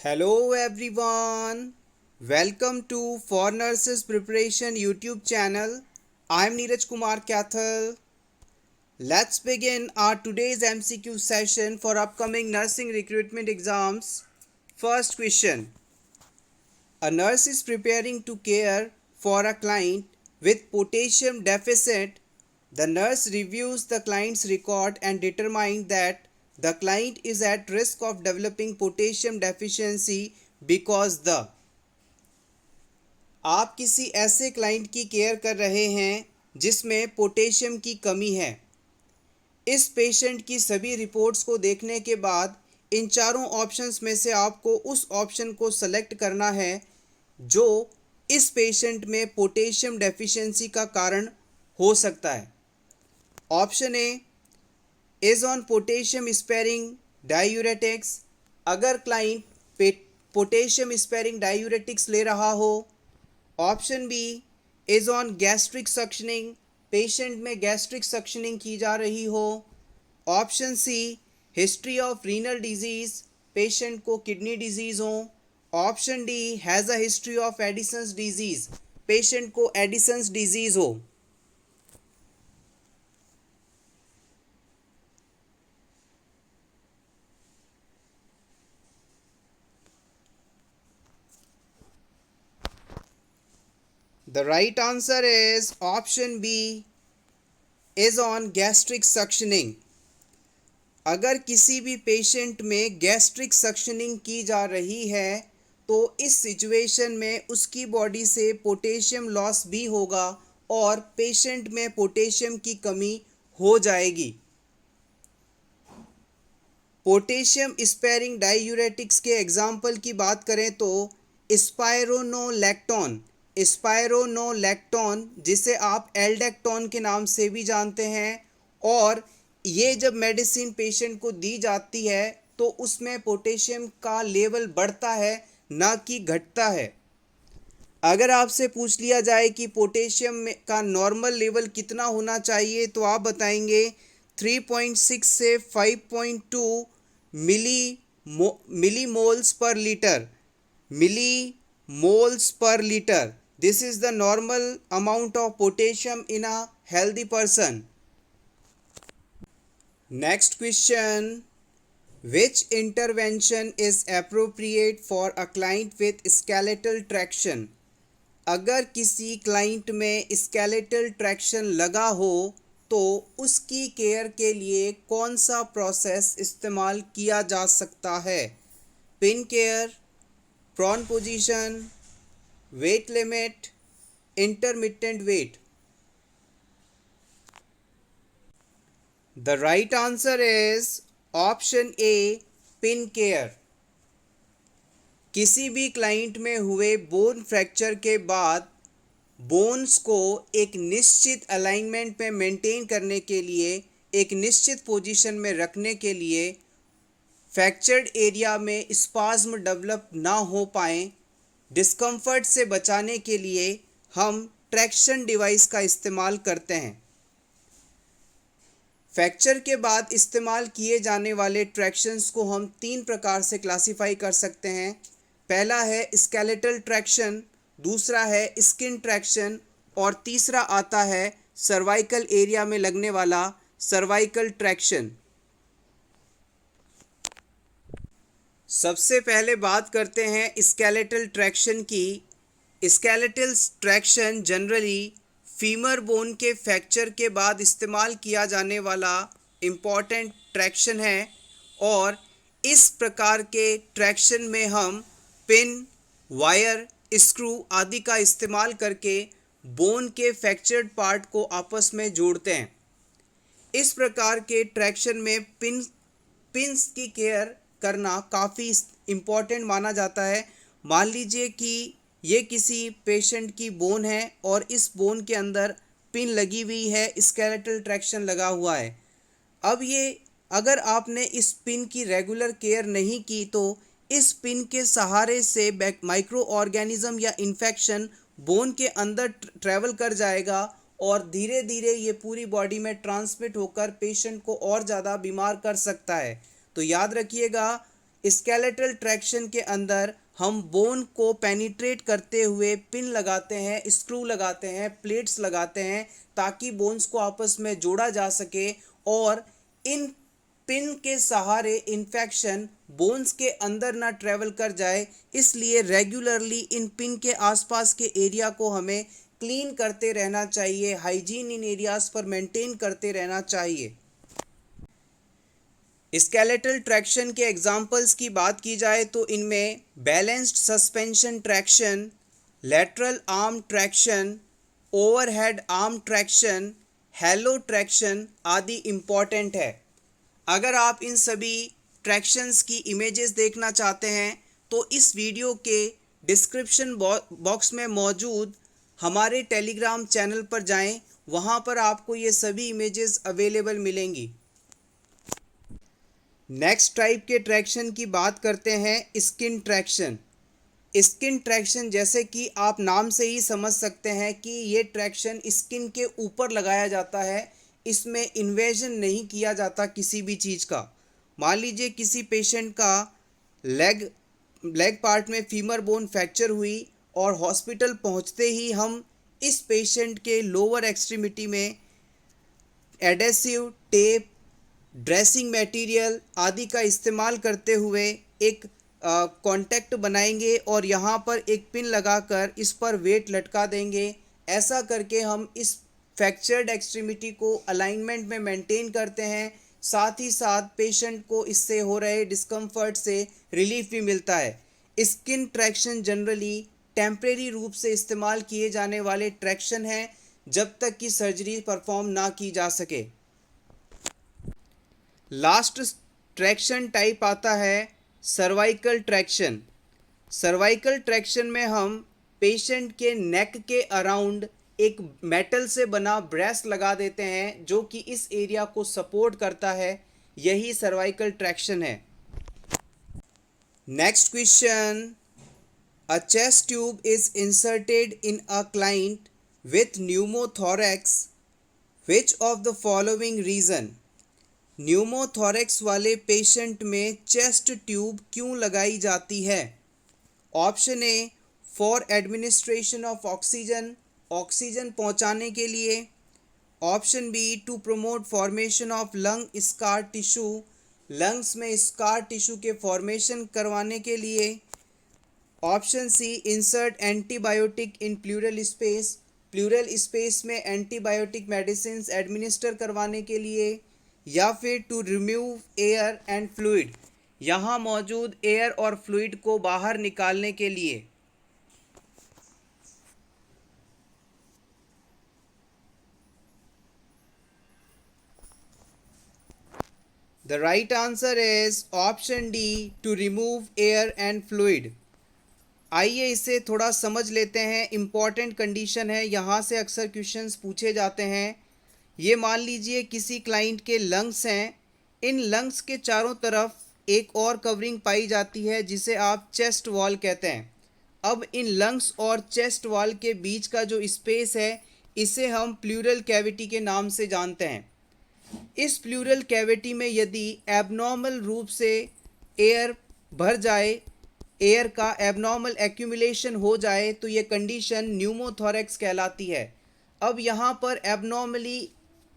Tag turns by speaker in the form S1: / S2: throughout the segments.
S1: Hello everyone. Welcome to For Nurses Preparation YouTube channel. I'm Neeraj Kumar Kathal. Let's begin our today's MCQ session for upcoming nursing recruitment exams. First question. A nurse is preparing to care for a client with potassium deficit. The nurse reviews the client's record and determines that the client is at risk of developing potassium deficiency because the आप किसी ऐसे client की care कर रहे हैं जिसमें potassium की कमी है। इस पेशेंट की सभी रिपोर्ट्स को देखने के बाद इन चारों ऑप्शंस में से आपको उस ऑप्शन को सेलेक्ट करना है जो इस पेशेंट में पोटेशियम डेफिशिएंसी का कारण हो सकता है। Option A is on potassium sparing diuretics. अगर क्लाइंट पोटेशियम स्पेयरिंग डायूरेटिक्स ले रहा हो। Option B is on gastric suctioning. Patient में गैस्ट्रिक सक्शनिंग की जा रही हो। Option C history of renal disease. Patient को किडनी डिजीज़ हो। Option D has a history of Addison's disease. Patient को एडिसन्स डिजीज़ हो। The right answer is option B is on gastric suctioning. अगर किसी भी पेशेंट में gastric suctioning की जा रही है तो इस सिचुएशन में उसकी बॉडी से पोटेशियम लॉस भी होगा और पेशेंट में पोटेशियम की कमी हो जाएगी। पोटेशियम स्पेयरिंग डायूरेटिक्स के एग्जाम्पल की बात करें तो स्पायरोनोलैक्टोन जिसे आप एल्डेक्टोन के नाम से भी जानते हैं, और ये जब मेडिसिन पेशेंट को दी जाती है तो उसमें पोटेशियम का लेवल बढ़ता है ना कि घटता है। अगर आपसे पूछ लिया जाए कि पोटेशियम का नॉर्मल लेवल कितना होना चाहिए तो आप बताएंगे 3.6 से 5.2 मिलीमोल्स पर लीटर। मिलीमोल्स पर litre, this is the normal amount of potassium in a healthy person. Next question. Which intervention is appropriate for a client with skeletal traction? अगर किसी क्लाइंट में स्केलेटल ट्रैक्शन लगा हो तो उसकी केयर के लिए कौन सा प्रोसेस इस्तेमाल किया जा सकता है? Pin care, prone position, weight limit, intermittent weight. The right answer is option A, pin care. किसी भी क्लाइंट में हुए बोन फ्रैक्चर के बाद बोन्स को एक निश्चित अलाइनमेंट में मेंटेन करने के लिए, एक निश्चित पोजीशन में रखने के लिए, फ्रैक्चर्ड एरिया में स्पाज्म डेवलप ना हो पाए, डिस्कम्फर्ट से बचाने के लिए हम ट्रैक्शन डिवाइस का इस्तेमाल करते हैं। फ्रैक्चर के बाद इस्तेमाल किए जाने वाले ट्रैक्शंस को हम 3 प्रकार से क्लासिफाई कर सकते हैं। पहला है स्केलेटल ट्रैक्शन, दूसरा है स्किन ट्रैक्शन और तीसरा आता है सर्वाइकल एरिया में लगने वाला सर्वाइकल ट्रैक्शन। सबसे पहले बात करते हैं स्केलेटल ट्रैक्शन की। Skeletal traction generally femur bone के फ्रैक्चर के बाद इस्तेमाल किया जाने वाला इम्पॉर्टेंट ट्रैक्शन है और इस प्रकार के ट्रैक्शन में हम पिन, वायर, स्क्रू आदि का इस्तेमाल करके बोन के फ्रैक्चर्ड पार्ट को आपस में जोड़ते हैं। इस प्रकार के ट्रैक्शन में पिन्स की केयर करना काफ़ी इम्पॉर्टेंट माना जाता है। मान लीजिए कि ये किसी पेशेंट की बोन है और इस बोन के अंदर पिन लगी हुई है, स्केलेटल ट्रैक्शन लगा हुआ है। अब ये अगर आपने इस पिन की रेगुलर केयर नहीं की तो इस पिन के सहारे से माइक्रो ऑर्गेनिज्म या इन्फेक्शन बोन के अंदर ट्रैवल कर जाएगा और धीरे धीरे ये पूरी बॉडी में ट्रांसमिट होकर पेशेंट को और ज़्यादा बीमार कर सकता है। तो याद रखिएगा स्केलेटल ट्रैक्शन के अंदर हम बोन को पेनिट्रेट करते हुए पिन लगाते हैं, स्क्रू लगाते हैं, प्लेट्स लगाते हैं ताकि बोन्स को आपस में जोड़ा जा सके और इन पिन के सहारे इन्फेक्शन बोन्स के अंदर ना ट्रेवल कर जाए, इसलिए रेगुलरली इन पिन के आसपास के एरिया को हमें क्लीन करते रहना चाहिए, हाइजीन इन एरियाज पर मेंटेन करते रहना चाहिए। स्केलेटल ट्रैक्शन के एग्जाम्पल्स की बात की जाए तो इनमें balanced suspension traction, lateral arm traction, overhead arm traction, hello traction आदि इम्पॉर्टेंट है। अगर आप इन सभी ट्रैक्शंस की इमेजेस देखना चाहते हैं तो इस वीडियो के डिस्क्रिप्शन बॉक्स में मौजूद हमारे टेलीग्राम चैनल पर जाएं, वहां पर आपको ये सभी इमेजेस अवेलेबल मिलेंगी। नेक्स्ट टाइप के ट्रैक्शन की बात करते हैं स्किन ट्रैक्शन। स्किन ट्रैक्शन जैसे कि आप नाम से ही समझ सकते हैं कि ये ट्रैक्शन स्किन के ऊपर लगाया जाता है, इसमें इन्वेजन नहीं किया जाता किसी भी चीज़ का। मान लीजिए किसी पेशेंट का लेग पार्ट में फीमर बोन फ्रैक्चर हुई और हॉस्पिटल पहुंचते ही हम इस पेशेंट के लोअर एक्सट्रीमिटी में एडेसिव टेप, ड्रेसिंग मटेरियल आदि का इस्तेमाल करते हुए एक कॉन्टैक्ट बनाएंगे और यहाँ पर एक पिन लगाकर इस पर वेट लटका देंगे। ऐसा करके हम इस फ्रैक्चर्ड एक्सट्रीमिटी को अलाइनमेंट में मेंटेन करते हैं, साथ ही साथ पेशेंट को इससे हो रहे डिस्कम्फर्ट से रिलीफ भी मिलता है। स्किन ट्रैक्शन जनरली टेम्परेरी रूप से इस्तेमाल किए जाने वाले ट्रैक्शन हैं जब तक कि सर्जरी परफॉर्म ना की जा सके। लास्ट ट्रैक्शन टाइप आता है सर्वाइकल ट्रैक्शन। सर्वाइकल ट्रैक्शन में हम पेशेंट के नेक के अराउंड एक मेटल से बना ब्रेस लगा देते हैं जो कि इस एरिया को सपोर्ट करता है, यही सर्वाइकल ट्रैक्शन है। Next question, a chest tube is inserted in a client with pneumothorax, which of the following reason. Pneumothorax वाले पेशेंट में चेस्ट ट्यूब क्यों लगाई जाती है? Option A, for administration of oxygen, oxygen पहुंचाने के लिए। Option B, to promote formation of lung scar tissue, lungs में स्कार टिश्यू के फॉर्मेशन करवाने के लिए। Option C, insert antibiotic in pleural space, plural space में एंटीबायोटिक मेडिसिन एडमिनिस्टर करवाने के लिए। या फिर to remove air and fluid, यहाँ मौजूद एयर और फ्लूइड को बाहर निकालने के लिए। The right answer is option D, to remove air and fluid. आइए इसे थोड़ा समझ लेते हैं। इम्पॉर्टेंट कंडीशन है, यहाँ से अक्सर क्वेश्चंस पूछे जाते हैं। ये मान लीजिए किसी क्लाइंट के लंग्स हैं, इन लंग्स के चारों तरफ एक और कवरिंग पाई जाती है जिसे आप चेस्ट वॉल कहते हैं। अब इन लंग्स और चेस्ट वॉल के बीच का जो स्पेस है इसे हम प्लूरल कैविटी के नाम से जानते हैं। इस प्लूरल कैविटी में यदि एबनॉर्मल रूप से एयर भर जाए, एयर का एबनॉर्मल एक्यूमुलेशन हो जाए तो ये कंडीशन न्यूमोथोरैक्स कहलाती है। अब यहाँ पर एबनॉर्मली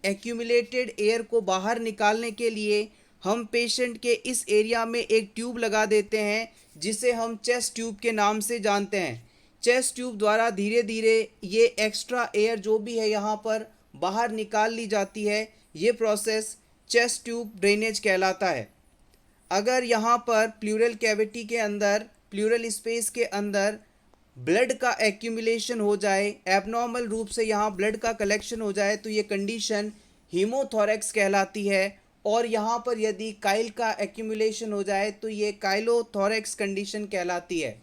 S1: एक्यूमुलेटेड एयर को बाहर निकालने के लिए हम पेशेंट के इस एरिया में एक ट्यूब लगा देते हैं जिसे हम चेस्ट ट्यूब के नाम से जानते हैं। चेस्ट ट्यूब द्वारा धीरे धीरे ये एक्स्ट्रा एयर जो भी है यहाँ पर बाहर निकाल ली जाती है। ये प्रोसेस चेस्ट ट्यूब ड्रेनेज कहलाता है। अगर यहाँ पर प्लूरल कैविटी के अंदर, प्लूरल स्पेस के अंदर ब्लड का एक्यूमुलेशन हो जाए, एबनॉर्मल रूप से यहाँ ब्लड का कलेक्शन हो जाए तो ये कंडीशन हीमोथोरैक्स कहलाती है। और यहाँ पर यदि काइल का एक्यूमुलेशन हो जाए तो ये काइलोथोरैक्स कंडीशन कहलाती है।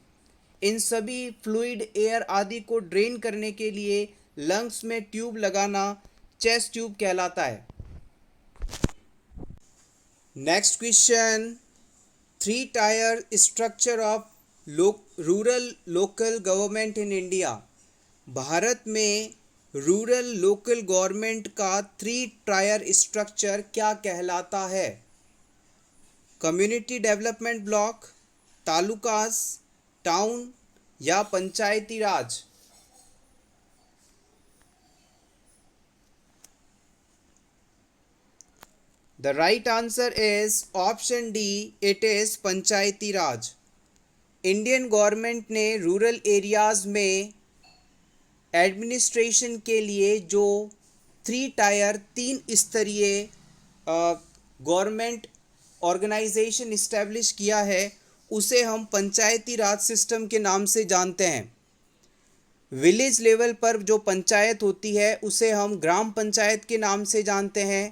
S1: इन सभी फ्लूइड, एयर आदि को ड्रेन करने के लिए लंग्स में ट्यूब लगाना चेस्ट ट्यूब कहलाता है। Next question, 3 tyre structure of rural local government in India. Bharat में रूरल लोकल गवर्नमेंट का 3 टायर स्ट्रक्चर क्या कहलाता है? कम्युनिटी डेवलपमेंट ब्लॉक, तालुकास, टाउन या पंचायती राज? The right answer is option D. It is Panchayati Raj. Indian government ने rural areas में administration के लिए जो 3 स्तरीय गवर्नमेंट ऑर्गेनाइजेशन इस्टेब्लिश किया है उसे हम पंचायती राज सिस्टम के नाम से जानते हैं। विलेज लेवल पर जो पंचायत होती है उसे हम ग्राम पंचायत के नाम से जानते हैं।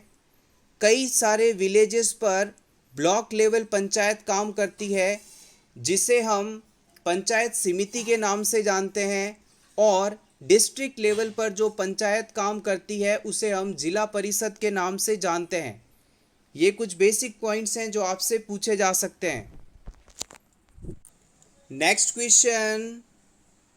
S1: कई सारे विलेजेस पर ब्लॉक लेवल पंचायत काम करती है जिसे हम पंचायत समिति के नाम से जानते हैं, और डिस्ट्रिक्ट लेवल पर जो पंचायत काम करती है उसे हम जिला परिषद के नाम से जानते हैं। ये कुछ बेसिक पॉइंट्स हैं जो आपसे पूछे जा सकते हैं। Next question,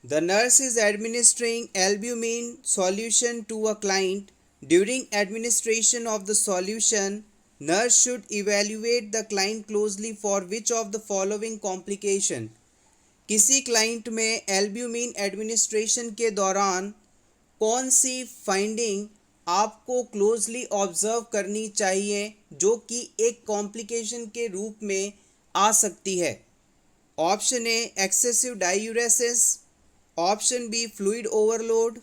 S1: the nurse is administering albumin solution to a client. During administration of the solution, nurse should evaluate the client closely for which of the following complication. किसी क्लाइंट में albumin administration के दौरान कौन सी finding आपको closely observe करनी चाहिए जो कि एक कॉम्प्लिकेशन के रूप में आ सकती है? Option A excessive diuresis, option B fluid overload,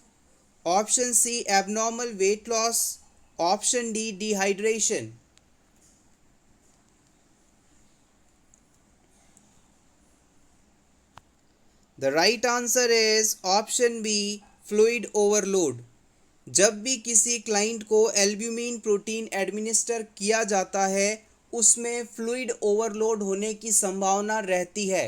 S1: option C abnormal weight loss, option D dehydration. The right answer is option B, fluid overload। जब भी किसी क्लाइंट को एल्ब्यूमिन प्रोटीन एडमिनिस्टर किया जाता है उसमें फ्लूइड ओवरलोड होने की संभावना रहती है।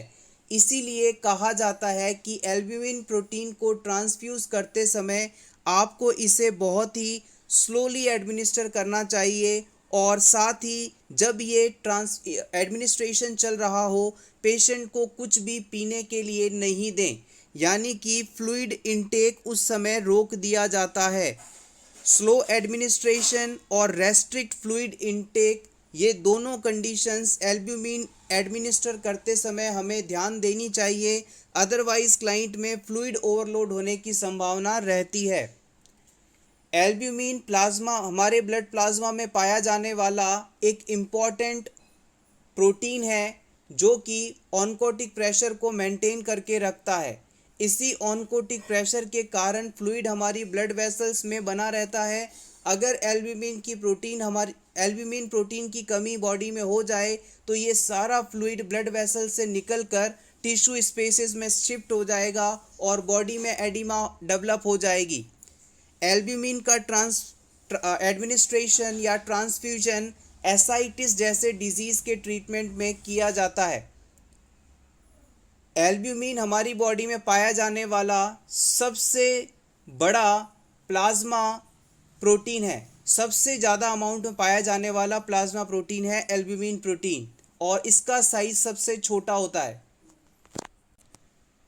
S1: इसीलिए कहा जाता है कि एल्ब्यूमिन प्रोटीन को ट्रांसफ्यूज़ करते समय आपको इसे बहुत ही स्लोली एडमिनिस्टर करना चाहिए, और साथ ही जब ये एडमिनिस्ट्रेशन चल रहा हो पेशेंट को कुछ भी पीने के लिए नहीं दें, यानी कि फ्लूइड इनटेक उस समय रोक दिया जाता है। स्लो एडमिनिस्ट्रेशन और रेस्ट्रिक्ट फ्लूइड इनटेक, ये दोनों कंडीशंस एल्ब्यूमिन एडमिनिस्टर करते समय हमें ध्यान देनी चाहिए, अदरवाइज क्लाइंट में फ्लूइड ओवरलोड होने की संभावना रहती है। एल्ब्यूमिन प्लाज्मा हमारे ब्लड प्लाज्मा में पाया जाने वाला एक इम्पॉर्टेंट प्रोटीन है जो कि ऑनकोटिक प्रेशर को मेंटेन करके रखता है। इसी ऑनकोटिक प्रेशर के कारण फ्लूइड हमारी ब्लड वेसल्स में बना रहता है। अगर एल्ब्यूमिन प्रोटीन की कमी बॉडी में हो जाए तो ये सारा फ्लूइड ब्लड वेसल से निकलकर टिश्यू स्पेसेस में शिफ्ट हो जाएगा और बॉडी में एडिमा डेवलप हो जाएगी। एल्ब्यूमिन का एडमिनिस्ट्रेशन या ट्रांसफ्यूजन एसाइटिस जैसे डिजीज़ के ट्रीटमेंट में किया जाता है। एल्ब्यूमिन हमारी बॉडी में पाया जाने वाला सबसे बड़ा प्लाज्मा प्रोटीन है, सबसे ज़्यादा अमाउंट में पाया जाने वाला प्लाज्मा प्रोटीन है एल्ब्यूमिन प्रोटीन, और इसका साइज सबसे छोटा होता है।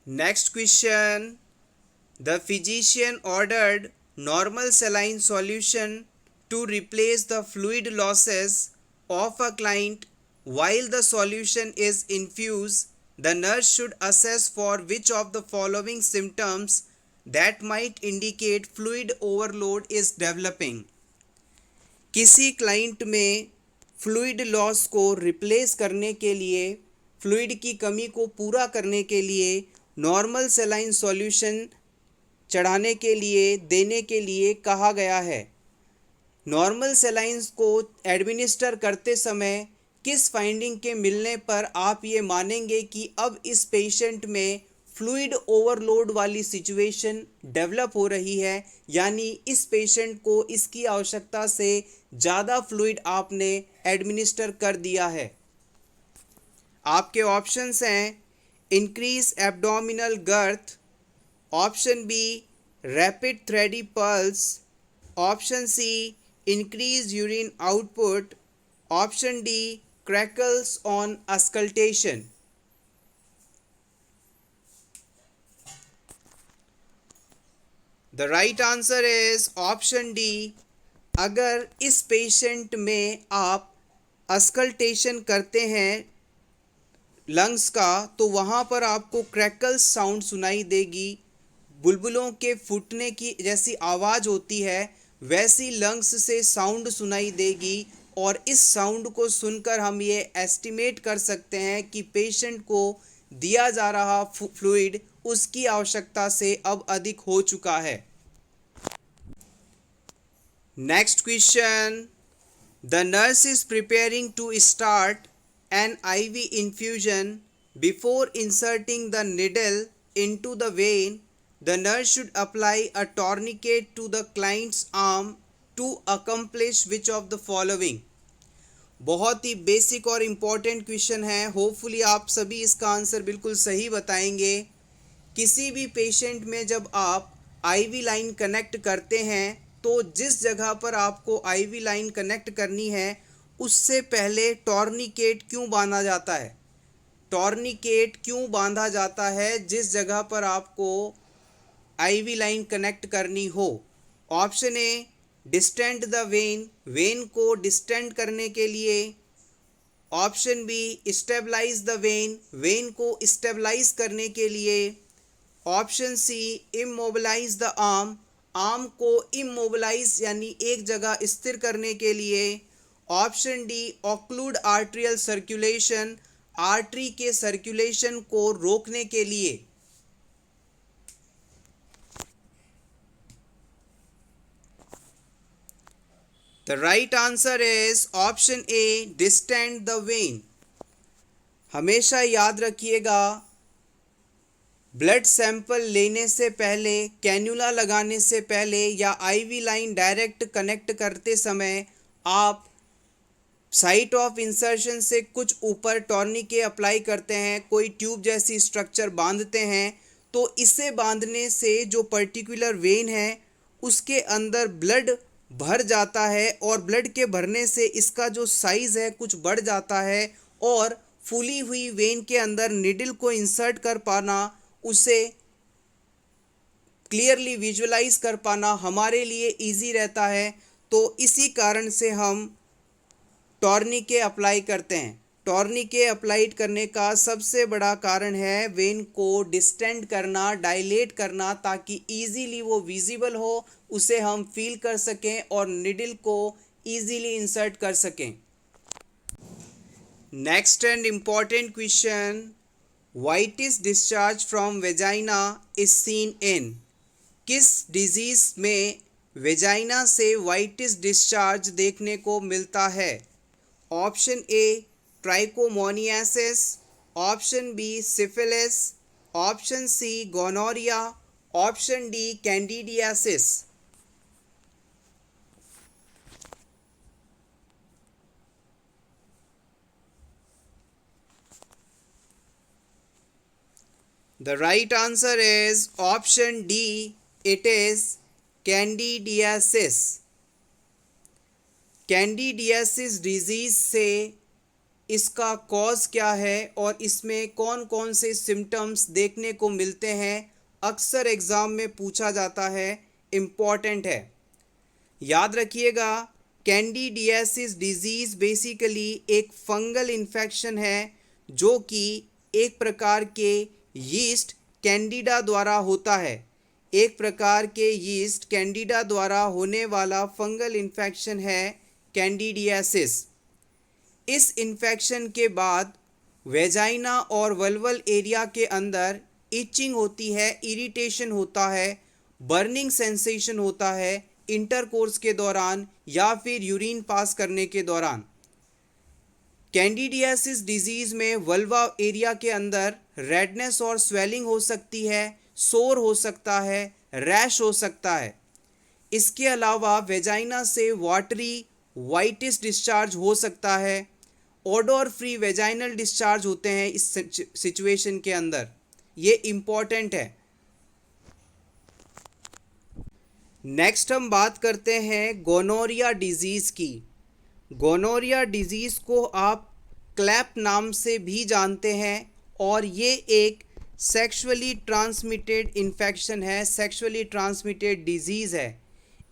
S1: Next question, the physician ordered normal saline solution to replace the fluid losses of a client while the solution is infused. The nurse should assess for which of the following symptoms that might indicate fluid overload is developing। किसी client में fluid loss को replace करने के लिए, fluid की कमी को पूरा करने के लिए नॉर्मल सेलाइन सॉल्यूशन चढ़ाने के लिए देने के लिए कहा गया है। नॉर्मल सेलाइंस को एडमिनिस्टर करते समय किस फाइंडिंग के मिलने पर आप ये मानेंगे कि अब इस पेशेंट में फ्लूइड ओवरलोड वाली सिचुएशन डेवलप हो रही है, यानी इस पेशेंट को इसकी आवश्यकता से ज़्यादा फ्लूइड आपने एडमिनिस्टर कर दिया है। आपके ऑप्शंस हैं increase abdominal girth, option B rapid thready pulse, option C increase urine output, option D crackles on auscultation. The right answer is option D. अगर इस पेशेंट में आप अस्कल्टेशन करते हैं लंग्स का तो वहाँ पर आपको क्रैकल साउंड सुनाई देगी। बुलबुलों के फूटने की जैसी आवाज़ होती है वैसी लंग्स से साउंड सुनाई देगी, और इस साउंड को सुनकर हम ये एस्टिमेट कर सकते हैं कि पेशेंट को दिया जा रहा फ्लूइड उसकी आवश्यकता से अब अधिक हो चुका है। Next question, the nurse is preparing to start an IV infusion. Before inserting the needle into the vein, the nurse should apply a tourniquet to the client's arm to accomplish which of the following? बहुत ही basic और important question है। Hopefully आप सभी इसका answer बिल्कुल सही बताएंगे। किसी भी पेशेंट में जब आप IV लाइन कनेक्ट करते हैं तो जिस जगह पर आपको IV लाइन कनेक्ट करनी है उससे पहले टॉर्निकेट क्यों बांधा जाता है? टॉर्निकेट क्यों बांधा जाता है जिस जगह पर आपको आईवी लाइन कनेक्ट करनी हो? Option A, distend the vein, vein को डिस्टेंड करने के लिए। Option B, stabilize the vein, vein को स्टेबलाइज करने के लिए। Option C, immobilize the arm, arm को इमोबिलाइज यानी एक जगह स्थिर करने के लिए। Option D, occlude arterial circulation, artery के सर्कुलेशन को रोकने के लिए। The right answer is option A, distend the vein. हमेशा याद रखिएगा, ब्लड सैंपल लेने से पहले, कैन्यूला लगाने से पहले या आईवी लाइन डायरेक्ट कनेक्ट करते समय आप साइट ऑफ इंसर्शन से कुछ ऊपर टॉर्निके अप्लाई करते हैं, कोई ट्यूब जैसी स्ट्रक्चर बांधते हैं, तो इसे बांधने से जो पर्टिकुलर वेन है उसके अंदर ब्लड भर जाता है, और ब्लड के भरने से इसका जो साइज़ है कुछ बढ़ जाता है, और फूली हुई वेन के अंदर निडल को इंसर्ट कर पाना, उसे क्लियरली विजुअलाइज कर पाना हमारे लिए इजी रहता है। तो इसी कारण से हम टॉर्निके अप्लाई करते हैं। टॉर्निके अप्लाई करने का सबसे बड़ा कारण है वेन को डिस्टेंड करना, डायलेट करना, ताकि इजीली वो विजिबल हो, उसे हम फील कर सकें और निडल को इजीली इंसर्ट कर सकें। Next and important question, whitish discharge from vagina is seen in? किस डिजीज़ में वेजाइना से वाइटिस डिस्चार्ज देखने को मिलता है? Option A, trichomoniasis. Option B, syphilis. Option C, gonorrhoea. Option D, candidiasis. The right answer is option D. It is candidiasis. Candidiasis disease से इसका cause क्या है और इसमें कौन कौन से सिम्टम्स देखने को मिलते हैं, अक्सर एग्ज़ाम में पूछा जाता है, इम्पॉर्टेंट है। याद रखिएगा, कैंडिडियासिस डिजीज़ बेसिकली एक फंगल इन्फेक्शन है जो कि एक प्रकार के यीस्ट कैंडिडा द्वारा होता है। एक प्रकार के यीस्ट कैंडिडा द्वारा होने वाला फंगल इन्फेक्शन है कैंडिडियासिस। इस इन्फेक्शन के बाद वेजाइना और वल्वल एरिया के अंदर इचिंग होती है, इरिटेशन होता है, बर्निंग सेंसेशन होता है इंटरकोर्स के दौरान या फिर यूरिन पास करने के दौरान। कैंडिडियासिस डिजीज़ में वल्वा एरिया के अंदर रेडनेस और स्वेलिंग हो सकती है, सोर हो सकता है, रैश हो सकता है। इसके अलावा वेजाइना से वाटरी वाइटिस डिस्चार्ज हो सकता है। ओडोर फ्री वेजाइनल डिस्चार्ज होते हैं इस सिचुएशन के अंदर, ये इम्पॉर्टेंट है। नेक्स्ट हम बात करते हैं गोनोरिया डिजीज़ की। गोनोरिया डिजीज़ को आप क्लैप नाम से भी जानते हैं और ये एक सेक्सुअली ट्रांसमिटेड इन्फेक्शन है, सेक्सुअली ट्रांसमिटेड डिजीज़ है।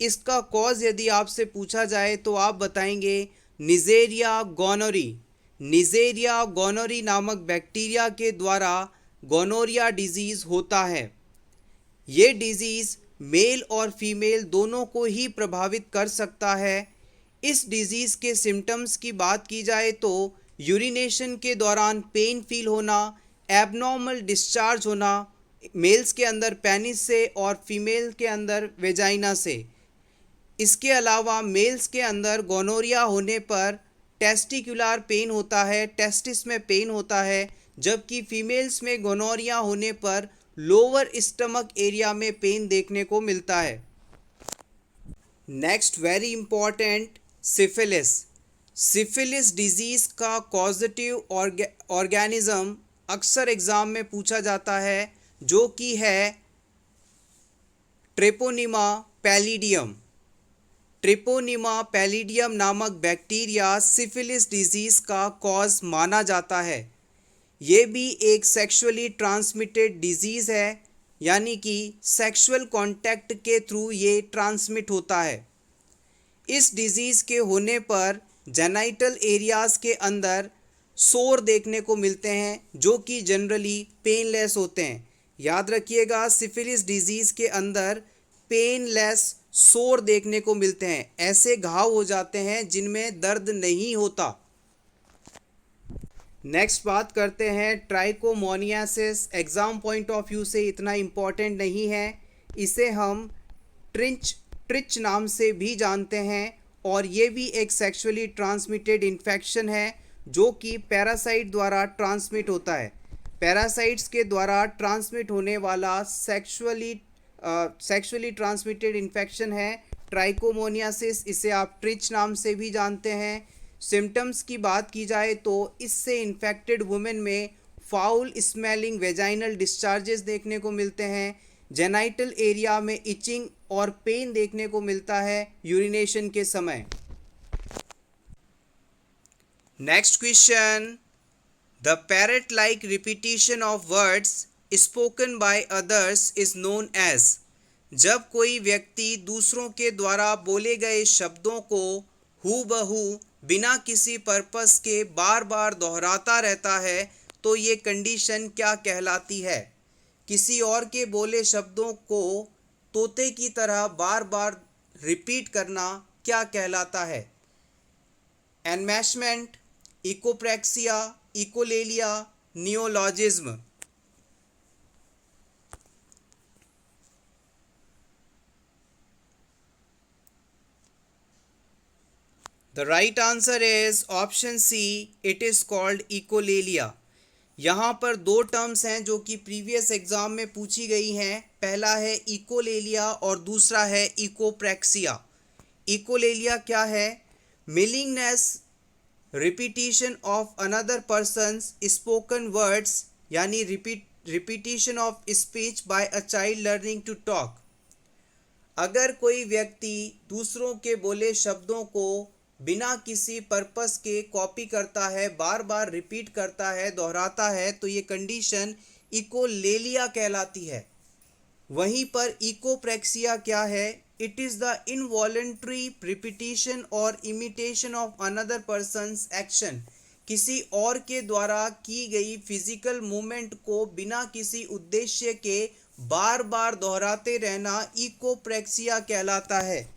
S1: इसका कॉज यदि आपसे पूछा जाए तो आप बताएंगे निजेरिया गोनोरी। निजेरिया गोनोरी नामक बैक्टीरिया के द्वारा गोनोरिया डिजीज़ होता है। ये डिजीज़ मेल और फीमेल दोनों को ही प्रभावित कर सकता है। इस डिजीज़ के सिम्टम्स की बात की जाए तो यूरिनेशन के दौरान पेन फील होना, एबनॉर्मल डिस्चार्ज होना, मेल्स के अंदर पेनिस से और फीमेल के अंदर वेजाइना से। इसके अलावा मेल्स के अंदर गोनोरिया होने पर टेस्टिकुलर पेन होता है, टेस्टिस में पेन होता है, जबकि फीमेल्स में गोनोरिया होने पर लोअर स्टमक एरिया में पेन देखने को मिलता है। Next very important, syphilis. Syphilis disease का कॉजेटिव ऑर्गेनिज्म अक्सर एग्ज़ाम में पूछा जाता है, जो कि है ट्रेपोनिमा पैलिडियम। ट्रिपोनिमा पैलिडियम नामक बैक्टीरिया सिफिलिस डिजीज़ का कॉज माना जाता है। ये भी एक सेक्सुअली ट्रांसमिटेड डिजीज़ है, यानी कि सेक्सुअल कांटेक्ट के थ्रू ये ट्रांसमिट होता है। इस डिजीज़ के होने पर जेनाइटल एरियाज़ के अंदर सोर देखने को मिलते हैं, जो कि जनरली पेनलेस होते हैं। याद रखिएगा, सिफिलिस डिजीज़ के अंदर पेनलेस सोर देखने को मिलते हैं। ऐसे घाव हो जाते हैं जिनमें दर्द नहीं होता। नेक्स्ट बात करते हैं trichomoniasis. Exam point of view से इतना इम्पॉर्टेंट नहीं है। इसे हम ट्रिच नाम से भी जानते हैं, और ये भी एक सेक्सुअली ट्रांसमिटेड इन्फेक्शन है, जो कि पैरासाइट द्वारा ट्रांसमिट होता है। पैरासाइट्स के द्वारा ट्रांसमिट होने वाला सेक्सुअली ट्रांसमिटेड इन्फेक्शन है ट्राइकोमोनियासिस। इसे आप ट्रिच नाम से भी जानते हैं। सिम्टम्स की बात की जाए तो इससे इन्फेक्टेड वुमेन में फाउल स्मेलिंग वेजाइनल डिस्चार्जेस देखने को मिलते हैं। जेनाइटल एरिया में इचिंग और पेन देखने को मिलता है यूरिनेशन के समय। Next question, the parrot like repetition of words spoken by others is known as. जब कोई व्यक्ति दूसरों के द्वारा बोले गए शब्दों को हूबहू बिना किसी पर्पस के बार बार दोहराता रहता है, तो ये कंडीशन क्या कहलाती है? किसी और के बोले शब्दों को तोते की तरह बार बार रिपीट करना क्या कहलाता है? Enmeshment, echopraxia, echolalia, neologism. The right answer is option C, it is called echolalia. यहाँ पर दो टर्म्स हैं जो कि प्रीवियस एग्जाम में पूछी गई हैं। पहला है इकोलेलिया और दूसरा है इकोप्रेक्सिया। इकोलेलिया क्या है? Meaningless repetition of another person's spoken words, यानी repetition of speech by a child learning to talk. अगर कोई व्यक्ति दूसरों के बोले शब्दों को बिना किसी पर्पस के कॉपी करता है, बार बार रिपीट करता है, दोहराता है, तो ये कंडीशन इकोलेलिया कहलाती है। वहीं पर इकोप्रेक्सिया क्या है? It is the involuntary repetition और imitation of another person's action. किसी और के द्वारा की गई फिजिकल मूवमेंट को बिना किसी उद्देश्य के बार बार दोहराते रहना इकोप्रेक्सिया कहलाता है।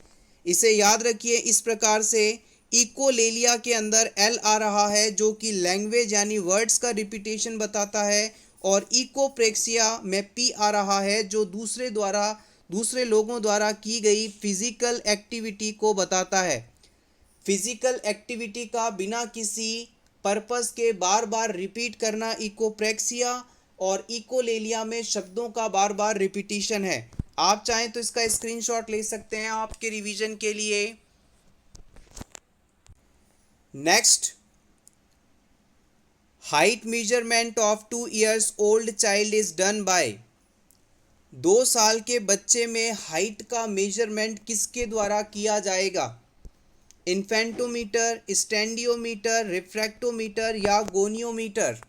S1: इसे याद रखिए इस प्रकार से, इकोलेलिया के अंदर एल आ रहा है जो कि लैंग्वेज यानी वर्ड्स का रिपीटेशन बताता है, और इकोप्रेक्सिया में पी आ रहा है जो दूसरे लोगों द्वारा की गई फिजिकल एक्टिविटी को बताता है। फिजिकल एक्टिविटी का बिना किसी पर्पस के बार बार रिपीट करना इकोप्रेक्सिया, और इकोलेलिया में शब्दों का बार बार रिपीटिशन है। आप चाहें तो इसका स्क्रीनशॉट ले सकते हैं आपके रिवीजन के लिए। Next, height measurement of 2 years old child is done by. 2 साल के बच्चे में हाइट का मेजरमेंट किसके द्वारा किया जाएगा? इन्फेंटोमीटर, स्टेंडियोमीटर, रिफ्रैक्टोमीटर या goniometer?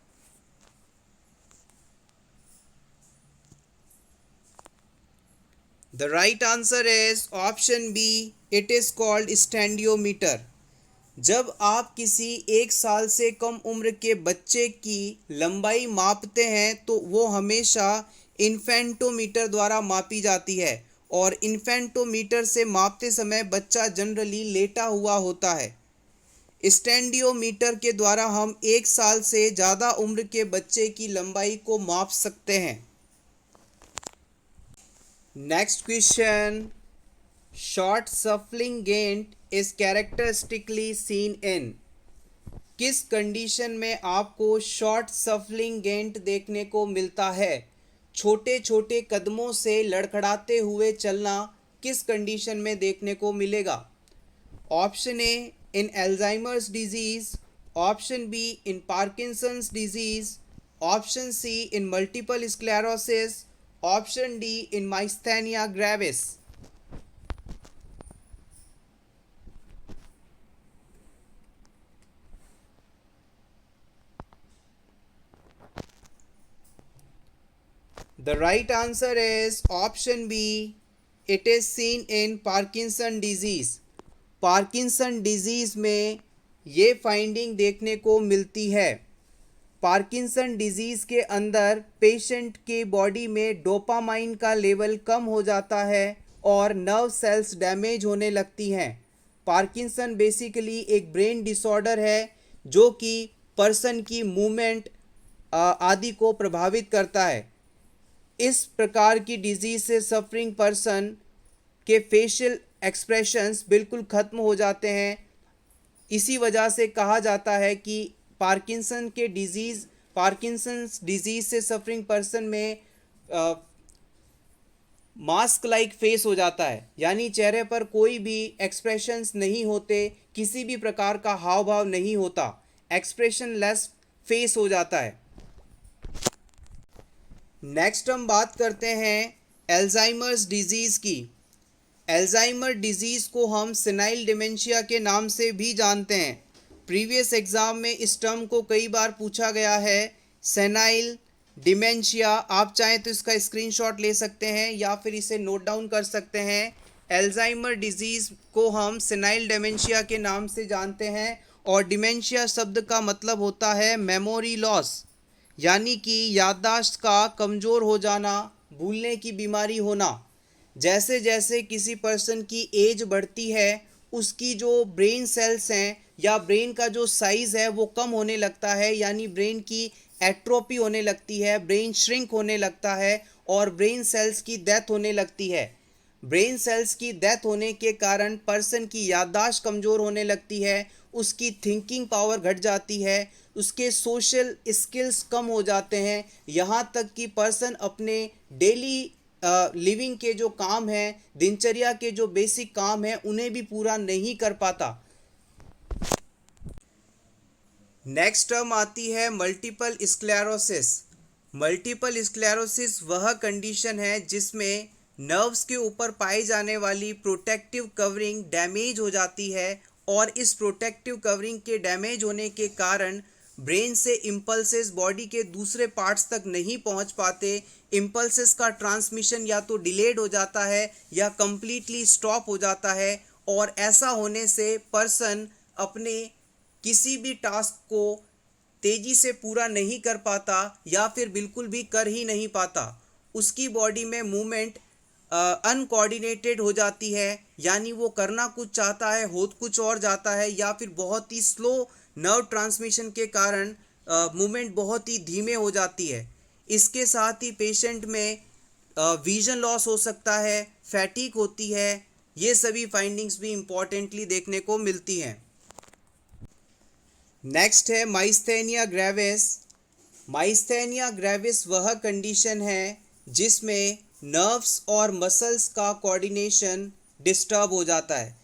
S1: The right answer is option B, it is called स्टेंडियोमीटर। जब आप किसी 1 साल से कम उम्र के बच्चे की लंबाई मापते हैं तो वो हमेशा इन्फेंटोमीटर द्वारा मापी जाती है और इन्फेंटोमीटर से मापते समय बच्चा जनरली लेटा हुआ होता है। स्टैंडियोमीटर के द्वारा हम 1 साल से ज़्यादा उम्र के बच्चे की लंबाई को माप सकते हैं। Next question, short shuffling gait is characteristically seen in. किस कंडीशन में आपको शॉर्ट सफलिंग गेंट देखने को मिलता है? छोटे छोटे कदमों से लड़खड़ाते हुए चलना किस कंडीशन में देखने को मिलेगा? Option A in Alzheimer's disease, option B in Parkinson's disease, option C in multiple sclerosis, option D in myasthenia gravis. The right answer is option B. It is seen in Parkinson disease. Parkinson disease में ये finding देखने को मिलती है। Parkinson disease के अंदर patient के body में डोपामाइन का लेवल कम हो जाता है और नर्व सेल्स डैमेज होने लगती हैं। पार्किंसन बेसिकली एक ब्रेन डिसऑर्डर है जो कि पर्सन की मूवमेंट आदि को प्रभावित करता है। इस प्रकार की डिजीज़ से सफरिंग पर्सन के फेशियल एक्सप्रेशंस बिल्कुल ख़त्म हो जाते हैं। इसी वजह से कहा जाता है कि पार्किंसंस डिजीज़ से सफरिंग पर्सन में मास्क लाइक फेस हो जाता है, यानी चेहरे पर कोई भी एक्सप्रेशंस नहीं होते, किसी भी प्रकार का हाव भाव नहीं होता, एक्सप्रेशन लेस फेस हो जाता है। नेक्स्ट हम बात करते हैं एल्जाइमर्स डिजीज़ की। एल्जाइमर डिजीज़ को हम सेनाइल डिमेंशिया के नाम से भी जानते हैं। प्रीवियस एग्ज़ाम में इस टर्म को कई बार पूछा गया है, सेनाइल डिमेंशिया। आप चाहें तो इसका स्क्रीनशॉट ले सकते हैं या फिर इसे नोट डाउन कर सकते हैं। एल्जाइमर डिजीज़ को हम सेनाइल डिमेंशिया के नाम से जानते हैं और डिमेंशिया शब्द का मतलब होता है मेमोरी लॉस, यानी कि याददाश्त का कमज़ोर हो जाना, भूलने की बीमारी होना। जैसे जैसे किसी पर्सन की एज बढ़ती है उसकी जो ब्रेन सेल्स हैं या ब्रेन का जो साइज़ है वो कम होने लगता है, यानी ब्रेन की एट्रोपी होने लगती है, ब्रेन श्रिंक होने लगता है और ब्रेन सेल्स की डेथ होने लगती है। ब्रेन सेल्स की डेथ होने के कारण पर्सन की याददाश्त कमज़ोर होने लगती है, उसकी थिंकिंग पावर घट जाती है, उसके सोशल स्किल्स कम हो जाते हैं, यहाँ तक कि पर्सन अपने डेली लिविंग के जो काम हैं, दिनचर्या के जो बेसिक काम हैं, उन्हें भी पूरा नहीं कर पाता। नेक्स्ट टर्म आती है मल्टीपल स्क्लेरोसिस। मल्टीपल स्क्लेरोसिस वह कंडीशन है जिसमें नर्व्स के ऊपर पाई जाने वाली प्रोटेक्टिव कवरिंग डैमेज हो जाती है और इस प्रोटेक्टिव कवरिंग के डैमेज होने के कारण ब्रेन से इम्पल्सेस बॉडी के दूसरे पार्ट्स तक नहीं पहुंच पाते। इम्पल्सेस का ट्रांसमिशन या तो डिलेड हो जाता है या कंप्लीटली स्टॉप हो जाता है और ऐसा होने से पर्सन अपने किसी भी टास्क को तेज़ी से पूरा नहीं कर पाता या फिर बिल्कुल भी कर ही नहीं पाता। उसकी बॉडी में मूवमेंट अनकोऑर्डिनेटेड हो जाती है, यानी वो करना कुछ चाहता है हो कुछ और जाता है, या फिर बहुत ही स्लो नर्व ट्रांसमिशन के कारण मूवमेंट बहुत ही धीमे हो जाती है। इसके साथ ही पेशेंट में विजन लॉस हो सकता है, फैटीग होती है। ये सभी फाइंडिंग्स भी इम्पॉर्टेंटली देखने को मिलती हैं। नेक्स्ट है माइस्थेनिया ग्रेविस। माइस्थेनिया ग्रेविस वह कंडीशन है जिसमें नर्व्स और मसल्स का कोऑर्डिनेशन डिस्टर्ब हो जाता है।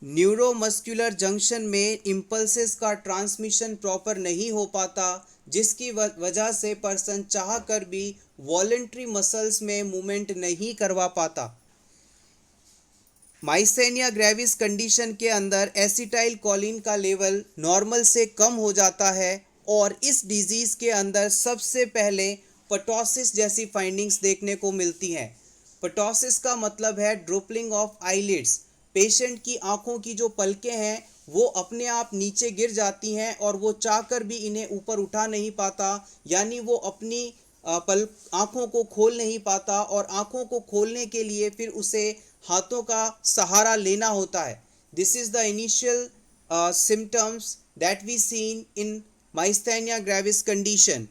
S1: न्यूरोमस्कुलर जंक्शन में इम्पल्सेस का ट्रांसमिशन प्रॉपर नहीं हो पाता, जिसकी वजह से पर्सन चाह कर भी वॉलेंट्री मसल्स में मूवमेंट नहीं करवा पाता। माइस्थेनिया ग्रेविस कंडीशन के अंदर एसिटाइल कोलिन का लेवल नॉर्मल से कम हो जाता है और इस डिजीज़ के अंदर सबसे पहले पटोसिस जैसी फाइंडिंग्स देखने को मिलती हैं। पटोसिस का मतलब है ड्रोपलिंग ऑफ आईलिड्स। पेशेंट की आंखों की जो पलकें हैं वो अपने आप नीचे गिर जाती हैं और वो चाहकर भी इन्हें ऊपर उठा नहीं पाता, यानी वो अपनी आँखों को खोल नहीं पाता और आँखों को खोलने के लिए फिर उसे हाथों का सहारा लेना होता है। This is the initial symptoms that we seen in myasthenia gravis condition.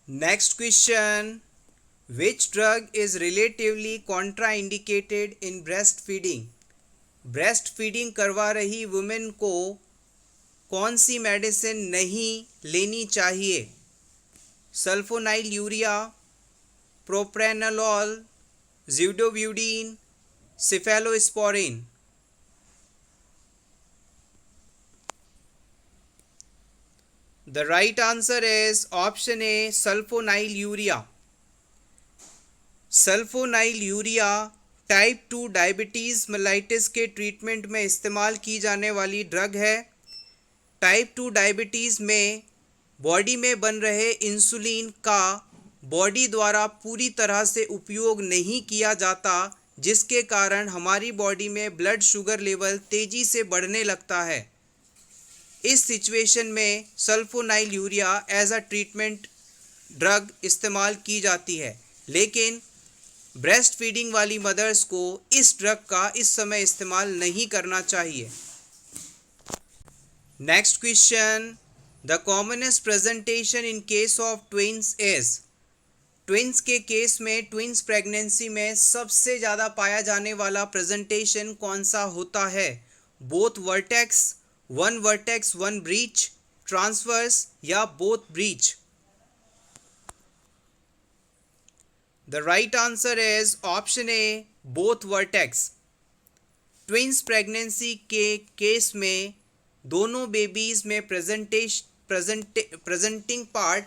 S1: Next question: which drug is relatively contraindicated in breastfeeding? breastfeeding करवा रही वुमेन को कौन सी मेडिसिन नहीं लेनी चाहिए? Sulphonylurea, propranolol, zidovudine, cephalosporin. The right answer is option A, sulphonylurea. Sulphonylurea type 2 diabetes mellitus के treatment में इस्तेमाल की जाने वाली ड्रग है। टाइप 2 डायबिटीज़ में बॉडी में बन रहे इंसुलिन का बॉडी द्वारा पूरी तरह से उपयोग नहीं किया जाता, जिसके कारण हमारी बॉडी में ब्लड शुगर लेवल तेज़ी से बढ़ने लगता है। इस सिचुएशन में sulfonyl urea as a treatment drug इस्तेमाल की जाती है, लेकिन ब्रेस्ट फीडिंग वाली मदर्स को इस ड्रग का इस समय इस्तेमाल नहीं करना चाहिए। Next question: the commonest presentation in case of twins is? Twins के केस में, ट्विंस प्रेगनेंसी में सबसे ज़्यादा पाया जाने वाला प्रेजेंटेशन कौन सा होता है? Both vertex, one vertex one breech, transverse या both breech? The right answer is option A, both vertex. Twins pregnancy के केस में दोनों बेबीज में प्रेजेंटिंग पार्ट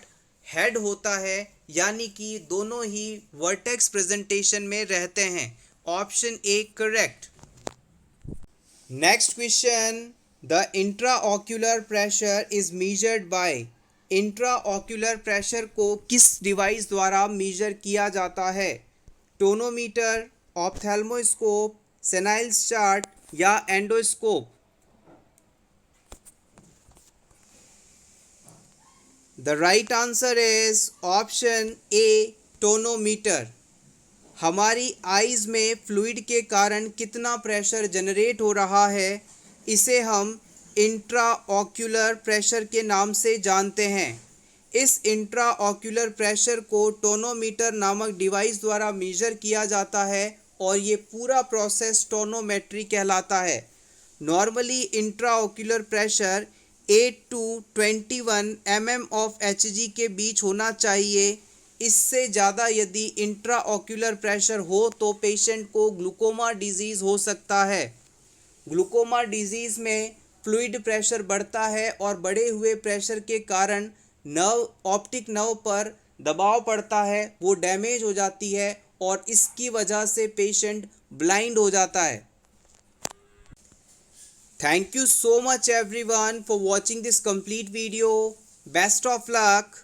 S1: हेड होता है, यानी कि दोनों ही वर्टेक्स प्रेजेंटेशन में रहते हैं। Option A correct. Next question: the intraocular pressure is measured by? Intraocular pressure को किस डिवाइस द्वारा मेजर किया जाता है? टोनोमीटर, ऑप्थेल्मोस्कोप, सेनाइल्स चार्ट या endoscope? The right answer is option A, tonometer. हमारी आईज में फ्लूइड के कारण कितना प्रेशर जनरेट हो रहा है, इसे हम इंट्राऑक्यूलर प्रेशर के नाम से जानते हैं। इस इंट्राऑक्यूलर प्रेशर को टोनोमीटर नामक डिवाइस द्वारा मेजर किया जाता है और ये पूरा प्रोसेस टोनोमेट्री कहलाता है। Normally intraocular pressure 8 to 21 mm of Hg के बीच होना चाहिए। इससे ज़्यादा यदि इंट्राऑक्यूलर प्रेशर हो तो पेशेंट को ग्लूकोमा डिजीज़ हो सकता है। ग्लूकोमा डिजीज़ में फ्लूइड प्रेशर बढ़ता है और बढ़े हुए प्रेशर के कारण नर्व, ऑप्टिक नर्व पर दबाव पड़ता है, वो डैमेज हो जाती है और इसकी वजह से पेशेंट ब्लाइंड हो जाता है। Thank you so much everyone for watching this complete video. Best of luck.